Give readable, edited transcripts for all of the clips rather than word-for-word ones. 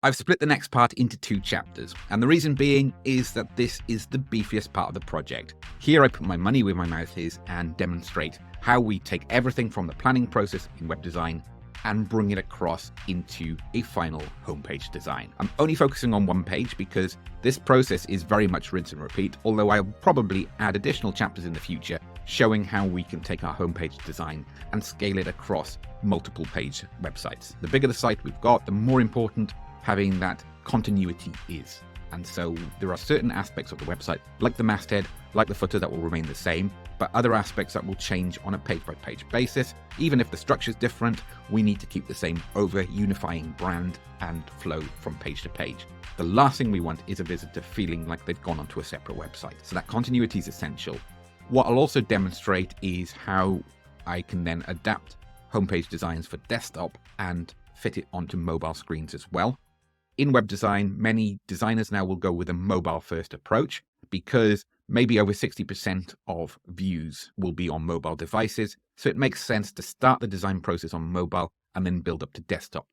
I've split the next part into 2 chapters, and the reason being is that this is the beefiest part of the project. Here I put my money where my mouth is and demonstrate how we take everything from the planning process in web design and bring it across into a final homepage design. I'm only focusing on one page because this process is very much rinse and repeat, although I'll probably add additional chapters in the future showing how we can take our homepage design and scale it across multiple page websites. The bigger the site we've got, the more important having that continuity is. And so there are certain aspects of the website, like the masthead, like the footer, that will remain the same, but other aspects that will change on a page-by-page basis. Even if the structure is different, we need to keep the same over-unifying brand and flow from page to page. The last thing we want is a visitor feeling like they've gone onto a separate website. So that continuity is essential. What I'll also demonstrate is how I can then adapt homepage designs for desktop and fit it onto mobile screens as well. In web design, many designers now will go with a mobile-first approach because maybe over 60% of views will be on mobile devices, so it makes sense to start the design process on mobile and then build up to desktop.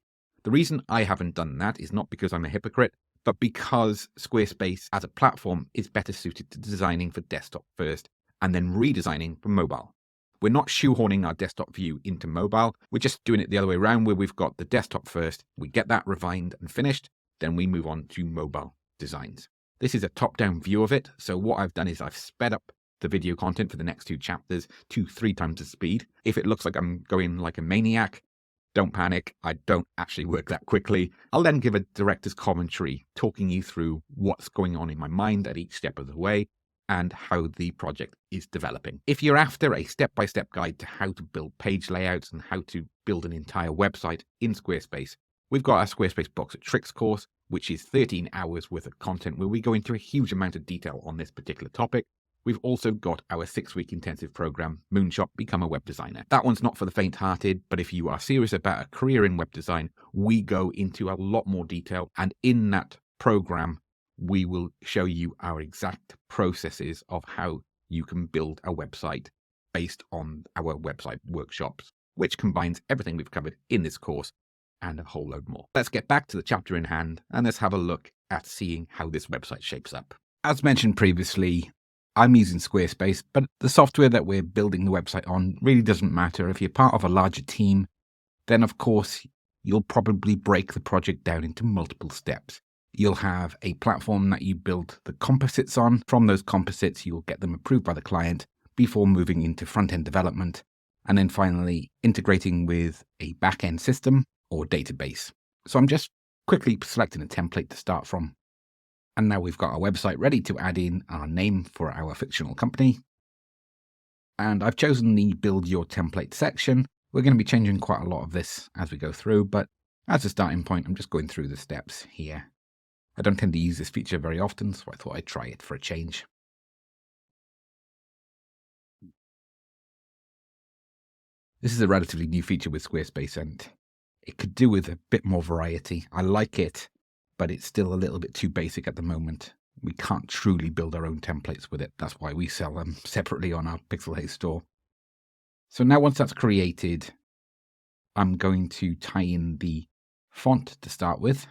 The reason I haven't done that is not because I'm a hypocrite, but because Squarespace as a platform is better suited to designing for desktop first and then redesigning for mobile. We're not shoehorning our desktop view into mobile, we're just doing it the other way around, where we've got the desktop first, we get that refined and finished, then we move on to mobile designs. This is a top-down view of it, so what I've done is I've sped up the video content for the next 2 chapters to 3 times the speed. If it looks like I'm going like a maniac, don't panic, I don't actually work that quickly. I'll then give a director's commentary, talking you through what's going on in my mind at each step of the way, and how the project is developing. If you're after a step-by-step guide to how to build page layouts and how to build an entire website in Squarespace, we've got our Squarespace Box at Tricks course, which is 13 hours worth of content where we go into a huge amount of detail on this particular topic. We've also got our 6-week intensive program, Moonshot Become a Web Designer. That one's not for the faint-hearted, but if you are serious about a career in web design, we go into a lot more detail, and in that program, we will show you our exact processes of how you can build a website based on our website workshops, which combines everything we've covered in this course and a whole load more. Let's get back to the chapter in hand and let's have a look at seeing how this website shapes up. As mentioned previously, I'm using Squarespace, but the software that we're building the website on really doesn't matter. If you're part of a larger team, then of course you'll probably break the project down into multiple steps. You'll have a platform that you build the composites on. From those composites, you'll get them approved by the client before moving into front-end development, and then finally integrating with a back-end system or database. So I'm just quickly selecting a template to start from. And now we've got our website ready to add in our name for our fictional company. And I've chosen the Build Your Template section. We're going to be changing quite a lot of this as we go through, but as a starting point, I'm just going through the steps here. I don't tend to use this feature very often, so I thought I'd try it for a change. This is a relatively new feature with Squarespace, and it could do with a bit more variety. I like it, but it's still a little bit too basic at the moment. We can't truly build our own templates with it. That's why we sell them separately on our Pixel Haze store. So now once that's created, I'm going to tie in the font to start with.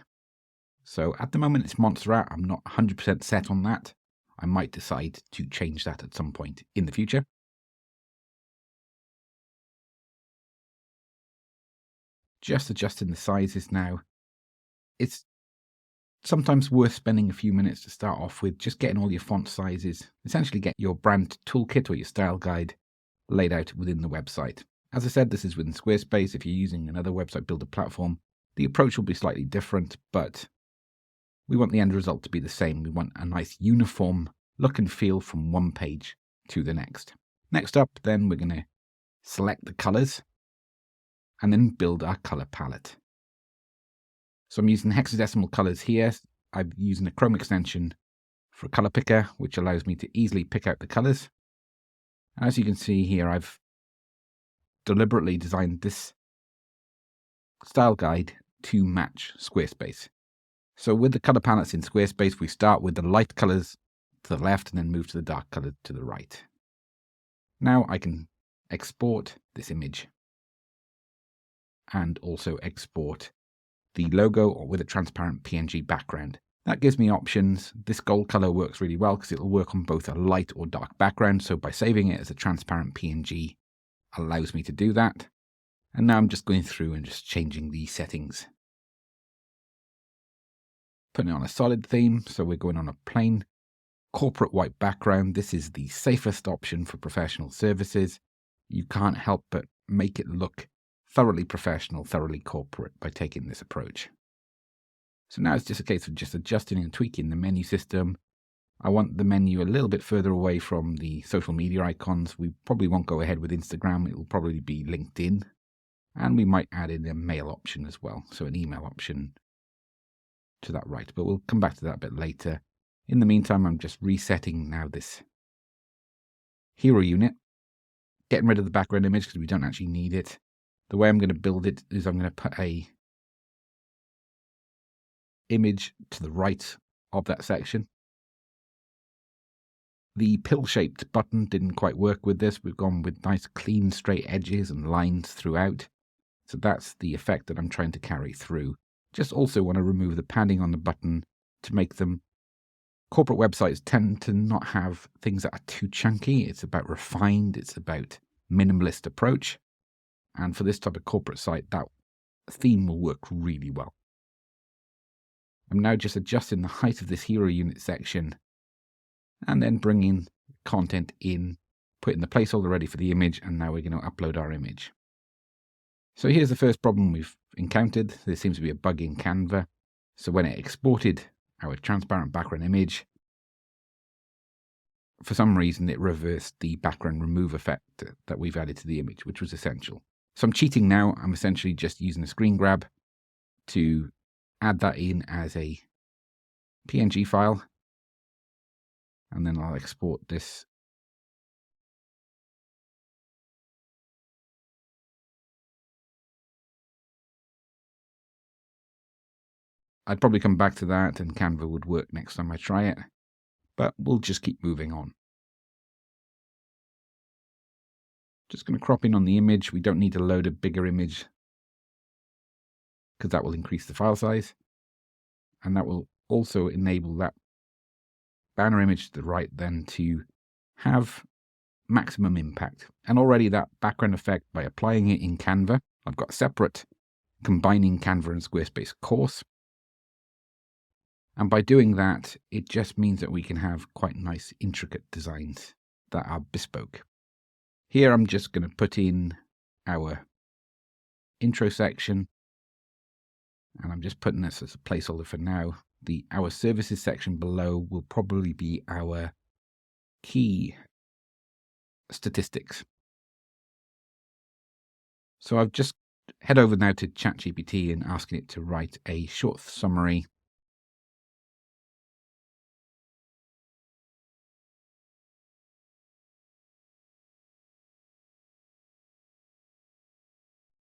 So at the moment it's Montserrat. I'm not 100% set on that. I might decide to change that at some point in the future. Just adjusting the sizes now. It's sometimes worth spending a few minutes to start off with just getting all your font sizes, essentially get your brand toolkit or your style guide laid out within the website. As I said, this is within Squarespace. If you're using another website builder platform, the approach will be slightly different, but we want the end result to be the same. We want a nice uniform look and feel from one page to the next. Next up, then, we're going to select the colors and then build our color palette. So I'm using hexadecimal colors here. I'm using a Chrome extension for a color picker, which allows me to easily pick out the colors. And as you can see here, I've deliberately designed this style guide to match Squarespace. So with the color palettes in Squarespace, we start with the light colors to the left and then move to the dark color to the right. Now I can export this image and also export the logo or with a transparent PNG background. That gives me options. This gold color works really well because it'll work on both a light or dark background. So by saving it as a transparent PNG allows me to do that. And now I'm just going through and just changing the settings. Putting it on a solid theme. So we're going on a plain corporate white background. This is the safest option for professional services. You can't help but make it look thoroughly professional, thoroughly corporate by taking this approach. So now it's just a case of just adjusting and tweaking the menu system. I want the menu a little bit further away from the social media icons. We probably won't go ahead with Instagram. It will probably be LinkedIn. And we might add in a mail option as well. So an email option to that right. But we'll come back to that a bit later. In the meantime, I'm just resetting now this hero unit. Getting rid of the background image because we don't actually need it. The way I'm going to build it is I'm going to put a image to the right of that section. The pill-shaped button didn't quite work with this. We've gone with nice clean straight edges and lines throughout. So that's the effect that I'm trying to carry through. Just also want to remove the padding on the button to make them. Corporate websites tend to not have things that are too chunky. It's about refined. It's about minimalist approach. And for this type of corporate site, that theme will work really well. I'm now just adjusting the height of this hero unit section and then bringing content in, putting the placeholder ready for the image, and now we're going to upload our image. So here's the first problem we've encountered. There seems to be a bug in Canva. So when it exported our transparent background image, for some reason it reversed the background remove effect that we've added to the image, which was essential. So I'm cheating now. I'm essentially just using a screen grab to add that in as a PNG file, and then I'll export this. I'd probably come back to that and Canva would work next time I try it, but we'll just keep moving on. Just going to crop in on the image. We don't need to load a bigger image because that will increase the file size, and that will also enable that banner image to the right then to have maximum impact. And already that background effect, by applying it in Canva, I've got a separate combining Canva and Squarespace course. And by doing that, it just means that we can have quite nice, intricate designs that are bespoke. Here I'm just going to put in our intro section, and I'm just putting this as a placeholder for now. Our services section below will probably be our key statistics. So I've just head over now to ChatGPT and asking it to write a short summary .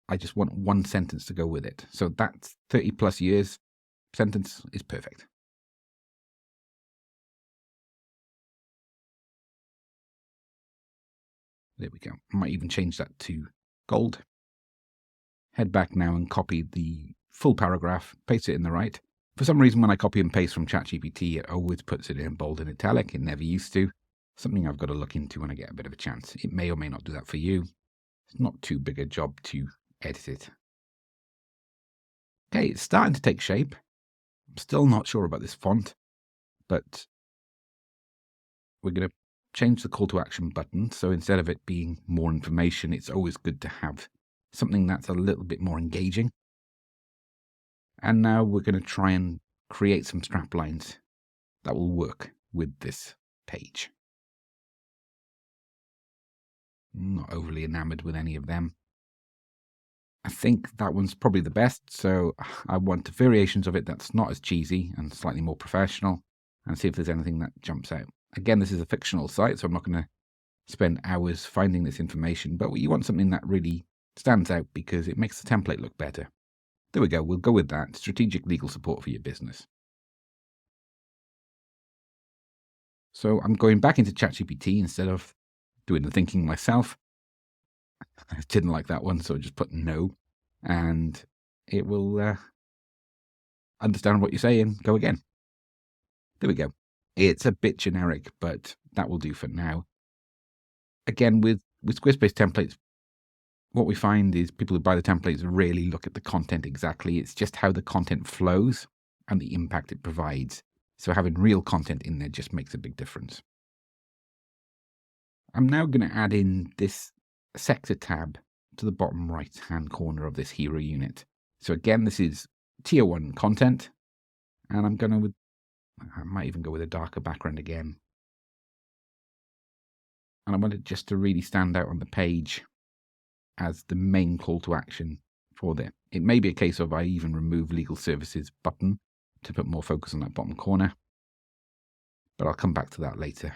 I just want one sentence to go with it. So that 30 plus years sentence is perfect. There we go. I might even change that to gold. Head back now and copy the full paragraph, paste it in the right. For some reason, when I copy and paste from ChatGPT, it always puts it in bold and italic. It never used to. Something I've got to look into when I get a bit of a chance. It may or may not do that for you. It's not too big a job to edit it. Okay, it's starting to take shape. I'm still not sure about this font, but we're going to change the call to action button. So instead of it being more information, it's always good to have something that's a little bit more engaging. And now we're going to try and create some strap lines that will work with this page. I'm not overly enamored with any of them. I think that one's probably the best, so I want variations of it that's not as cheesy and slightly more professional, and see if there's anything that jumps out. Again, this is a fictional site, so I'm not going to spend hours finding this information, but you want something that really stands out because it makes the template look better. There we go, we'll go with that. Strategic legal support for your business. So I'm going back into ChatGPT instead of doing the thinking myself. I didn't like that one, so I just put no, and it will understand what you're saying, go again. There we go. It's a bit generic, but that will do for now. Again, with Squarespace templates, what we find is people who buy the templates really look at the content exactly. It's just how the content flows and the impact it provides. So having real content in there just makes a big difference. I'm now going to add in this sector tab to the bottom right-hand corner of this hero unit. So again, this is tier 1 content, and I might even go with a darker background again. And I want it just to really stand out on the page as the main call to action for there. It may be a case of I even remove legal services button to put more focus on that bottom corner, but I'll come back to that later,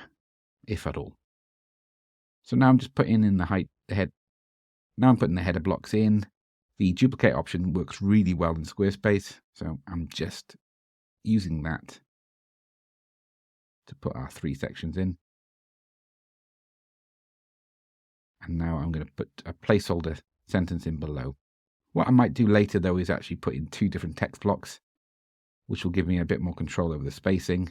if at all. So now I'm just putting in the head. Now I'm putting the header blocks in. The duplicate option works really well in Squarespace, so I'm just using that to put our 3 sections in. And now I'm going to put a placeholder sentence in below. What I might do later, though, is actually put in 2 different text blocks, which will give me a bit more control over the spacing.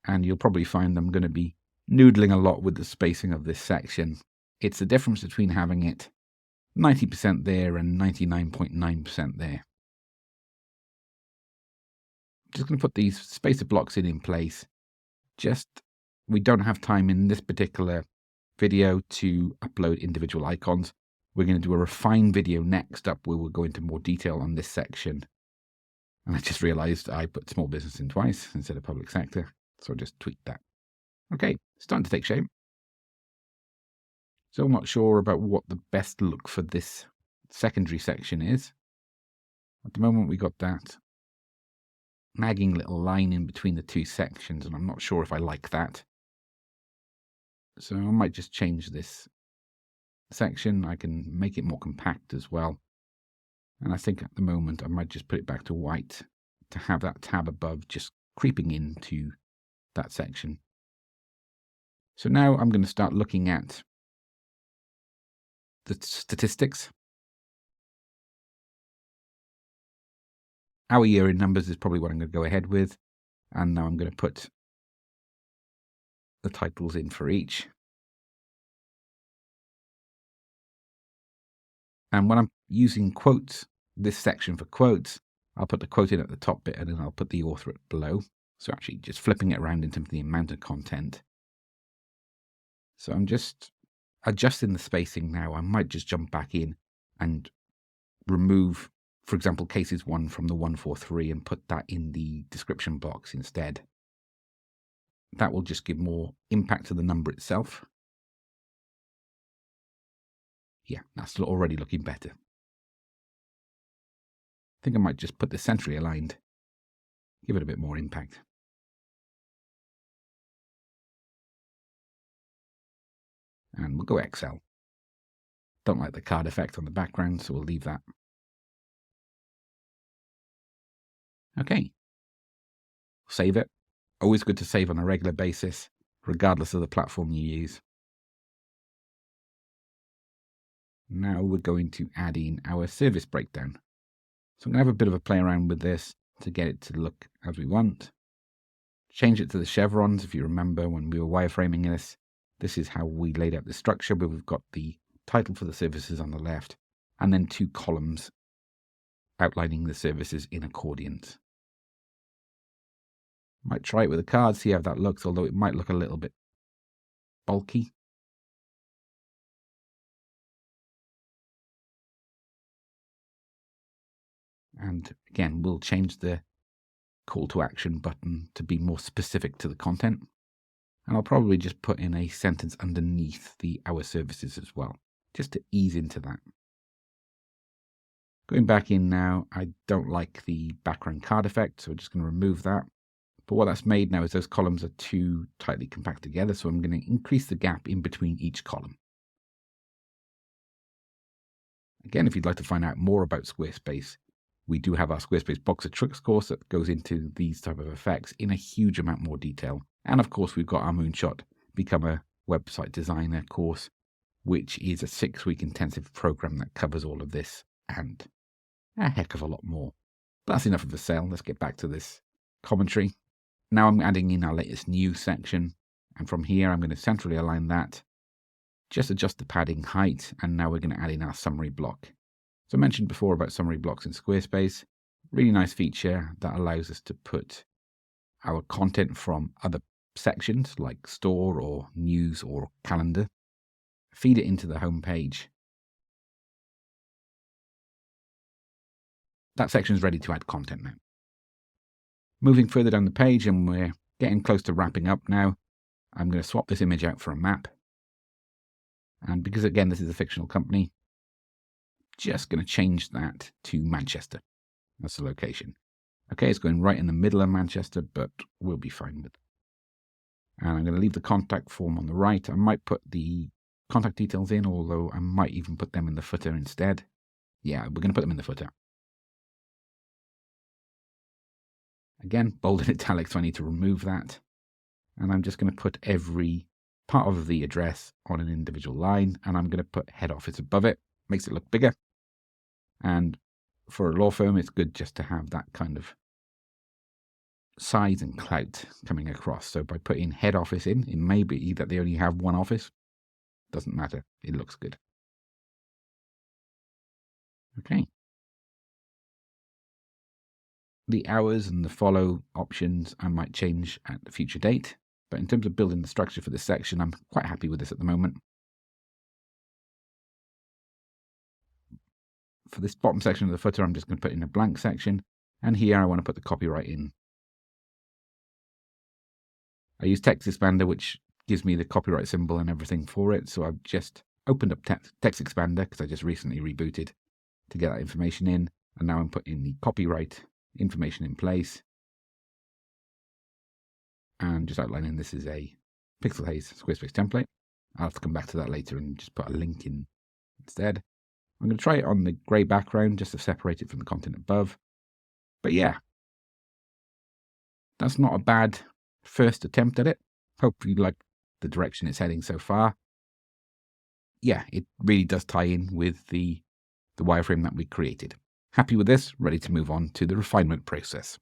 And you'll probably find I'm going to be noodling a lot with the spacing of this section. It's the difference between having it 90% there and 99.9% there. I'm just going to put these spacer blocks in place. We don't have time in this particular video to upload individual icons. We're going to do a refined video next up where we'll go into more detail on this section. And I just realized I put small business in twice instead of public sector, so I just tweaked that. Okay, starting to take shape. So I'm not sure about what the best look for this secondary section is. At the moment we got that nagging little line in between the 2 sections, and I'm not sure if I like that. So I might just change this section. I can make it more compact as well. And I think at the moment I might just put it back to white to have that tab above just creeping into that section. So now I'm going to start looking at the statistics. Our year in numbers is probably what I'm going to go ahead with. And now I'm going to put the titles in for each. And when I'm using quotes, this section for quotes, I'll put the quote in at the top bit and then I'll put the author at below. So actually just flipping it around in terms of the amount of content. So I'm just adjusting the spacing now. I might just jump back in and remove, for example, cases 1 from the 143 and put that in the description box instead. That will just give more impact to the number itself. Yeah, that's already looking better. I think I might just put this centrally aligned, give it a bit more impact. And we'll go Excel. Don't like the card effect on the background, so we'll leave that. Okay. Save it. Always good to save on a regular basis, regardless of the platform you use. Now we're going to add in our service breakdown. So I'm going to have a bit of a play around with this to get it to look as we want. Change it to the chevrons. If you remember when we were wireframing this is how we laid out the structure, where we've got the title for the services on the left and then 2 columns outlining the services in accordions. Might try it with a card, see how that looks, although it might look a little bit bulky. And again, we'll change the call to action button to be more specific to the content. And I'll probably just put in a sentence underneath the our services as well, just to ease into that. Going back in now, I don't like the background card effect, so we're just going to remove that. But what that's made now is those columns are too tightly compact together, so I'm going to increase the gap in between each column. Again, if you'd like to find out more about Squarespace, we do have our Squarespace Box of Tricks course that goes into these type of effects in a huge amount more detail. And of course, we've got our Moonshot Become a Website Designer course, which is a 6-week intensive program that covers all of this and a heck of a lot more. But that's enough of the cell. Let's get back to this commentary. Now I'm adding in our latest news section. And from here, I'm going to centrally align that. Just adjust the padding height. And now we're going to add in our summary block. So I mentioned before about summary blocks in Squarespace. Really nice feature that allows us to put our content from other sections like store or news or calendar, feed it into the home page. That section is ready to add content now. Moving further down the page, and we're getting close to wrapping up now, I'm going to swap this image out for a map. And because, again, this is a fictional company, just going to change that to Manchester. That's the location. Okay, it's going right in the middle of Manchester, but we'll be fine with it. And I'm going to leave the contact form on the right. I might put the contact details in, although I might even put them in the footer instead. Yeah, we're going to put them in the footer. Again, bold and italic, so I need to remove that. And I'm just going to put every part of the address on an individual line, and I'm going to put head office above it. Makes it look bigger. And for a law firm, it's good just to have that kind of size and clout coming across. So by putting head office in, it may be that they only have one office. Doesn't matter. It looks good. Okay. The hours and the follow options I might change at a future date. But in terms of building the structure for this section, I'm quite happy with this at the moment. For this bottom section of the footer, I'm just going to put in a blank section. And here I want to put the copyright in. I use Text Expander, which gives me the copyright symbol and everything for it. So I've just opened up Text Expander because I just recently rebooted to get that information in. And now I'm putting the copyright information in place. And just outlining this is a Pixel Haze Squarespace template. I'll have to come back to that later and just put a link in instead. I'm going to try it on the grey background just to separate it from the content above. But yeah, that's not a bad first attempt at it. Hope you like the direction it's heading so far. Yeah, it really does tie in with the wireframe that we created. Happy with this, ready to move on to the refinement process.